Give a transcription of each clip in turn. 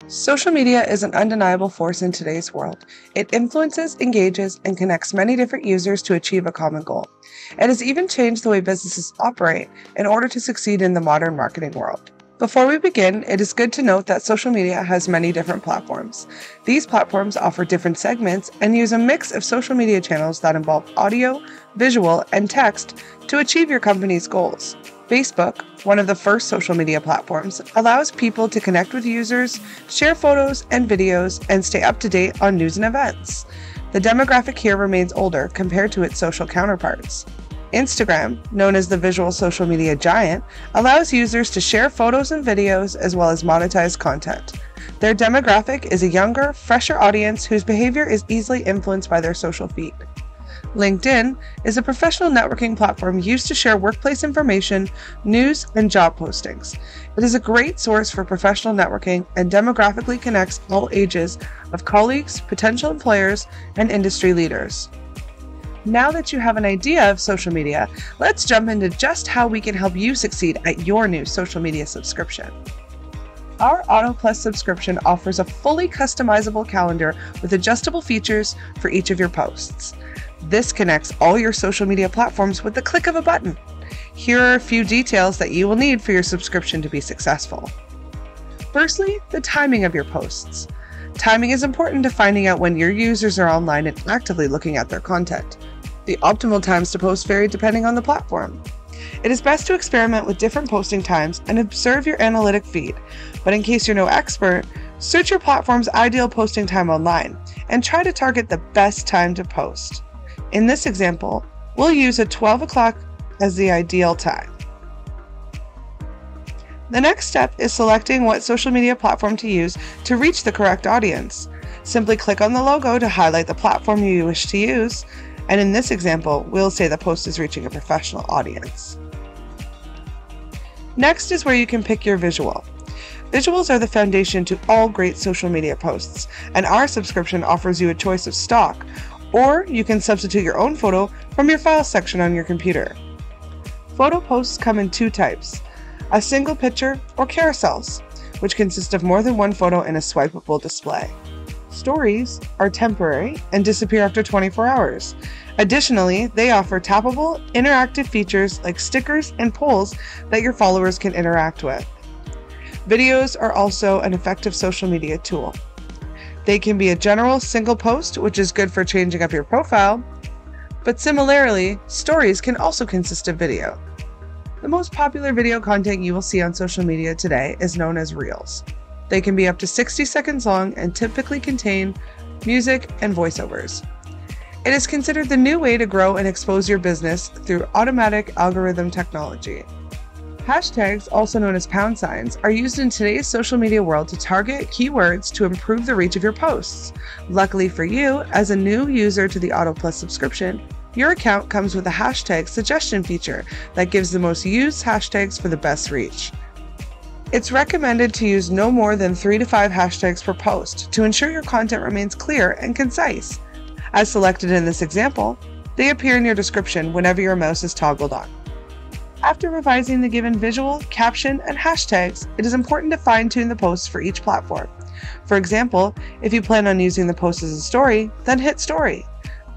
Social media is an undeniable force in today's world. It influences, engages, and connects many different users to achieve a common goal. It has even changed the way businesses operate in order to succeed in the modern marketing world. Before we begin, it is good to note that social media has many different platforms. These platforms offer different segments and use a mix of social media channels that involve audio, visual, and text to achieve your company's goals. Facebook, one of the first social media platforms, allows people to connect with users, share photos and videos, and stay up to date on news and events. The demographic here remains older compared to its social counterparts. Instagram, known as the visual social media giant, allows users to share photos and videos as well as monetize content. Their demographic is a younger, fresher audience whose behavior is easily influenced by their social feed. LinkedIn is a professional networking platform used to share workplace information, news, and job postings. It is a great source for professional networking and demographically connects all ages of colleagues, potential employers, and industry leaders. Now that you have an idea of social media, let's jump into just how we can help you succeed at your new social media subscription. Our Auto subscription offers a fully customizable calendar with adjustable features for each of your posts. This connects all your social media platforms with the click of a button. Here are a few details that you will need for your subscription to be successful. Firstly, the timing of your posts. Timing is important to finding out when your users are online and actively looking at their content. The optimal times to post vary depending on the platform. It is best to experiment with different posting times and observe your analytic feed, but in case you're no expert, search your platform's ideal posting time online and try to target the best time to post. In this example, we'll use 12 o'clock as the ideal time. The next step is selecting what social media platform to use to reach the correct audience. Simply click on the logo to highlight the platform you wish to use, and in this example, we'll say the post is reaching a professional audience. Next is where you can pick your visual. Visuals are the foundation to all great social media posts, and our subscription offers you a choice of stock, or you can substitute your own photo from your file section on your computer. Photo posts come in two types, a single picture or carousels, which consist of more than one photo in a swipeable display. Stories are temporary and disappear after 24 hours. Additionally, they offer tappable, interactive features like stickers and polls that your followers can interact with. Videos are also an effective social media tool. They can be a general single post, which is good for changing up your profile, but similarly, stories can also consist of video. The most popular video content you will see on social media today is known as Reels. They can be up to 60 seconds long and typically contain music and voiceovers. It is considered the new way to grow and expose your business through automatic algorithm technology. Hashtags, also known as pound signs, are used in today's social media world to target keywords to improve the reach of your posts. Luckily for you, as a new user to the Auto subscription, your account comes with a hashtag suggestion feature that gives the most used hashtags for the best reach. It's recommended to use no more than 3 to 5 hashtags per post to ensure your content remains clear and concise. As selected in this example, they appear in your description whenever your mouse is toggled on. After revising the given visual, caption, and hashtags, it is important to fine-tune the posts for each platform. For example, if you plan on using the post as a story, then hit story.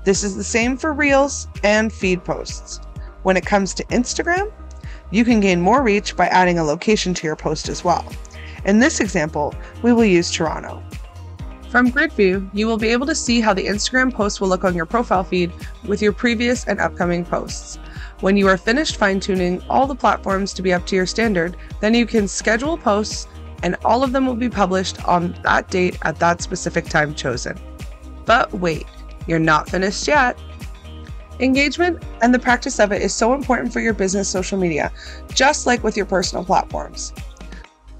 This is the same for Reels and feed posts. When it comes to Instagram, you can gain more reach by adding a location to your post as well. In this example, we will use Toronto. From Grid View, you will be able to see how the Instagram post will look on your profile feed with your previous and upcoming posts. When you are finished fine-tuning all the platforms to be up to your standard, then you can schedule posts and all of them will be published on that date at that specific time chosen. But wait, you're not finished yet. Engagement and the practice of it is so important for your business social media, just like with your personal platforms.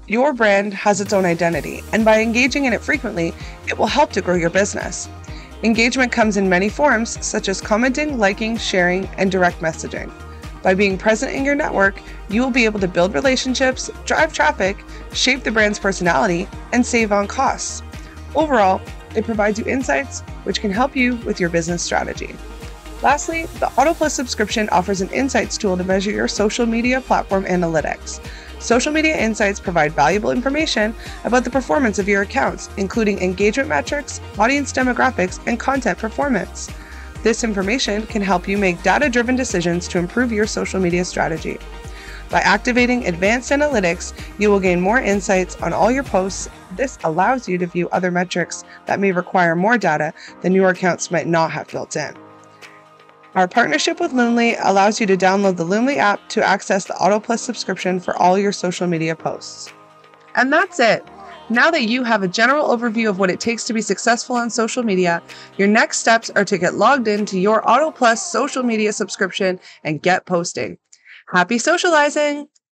Your brand has its own identity, and by engaging in it frequently, it will help to grow your business. Engagement comes in many forms, such as commenting, liking, sharing, and direct messaging. By being present in your network, you will be able to build relationships, drive traffic, shape the brand's personality, and save on costs. Overall, it provides you insights which can help you with your business strategy. Lastly, the Auto Plus subscription offers an insights tool to measure your social media platform analytics. Social media insights provide valuable information about the performance of your accounts, including engagement metrics, audience demographics, and content performance. This information can help you make data-driven decisions to improve your social media strategy. By activating advanced analytics, you will gain more insights on all your posts. This allows you to view other metrics that may require more data than your accounts might not have built in. Our partnership with Loomly allows you to download the Loomly app to access the Auto Plus subscription for all your social media posts. And that's it. Now that you have a general overview of what it takes to be successful on social media, your next steps are to get logged into your Auto Plus social media subscription and get posting. Happy socializing!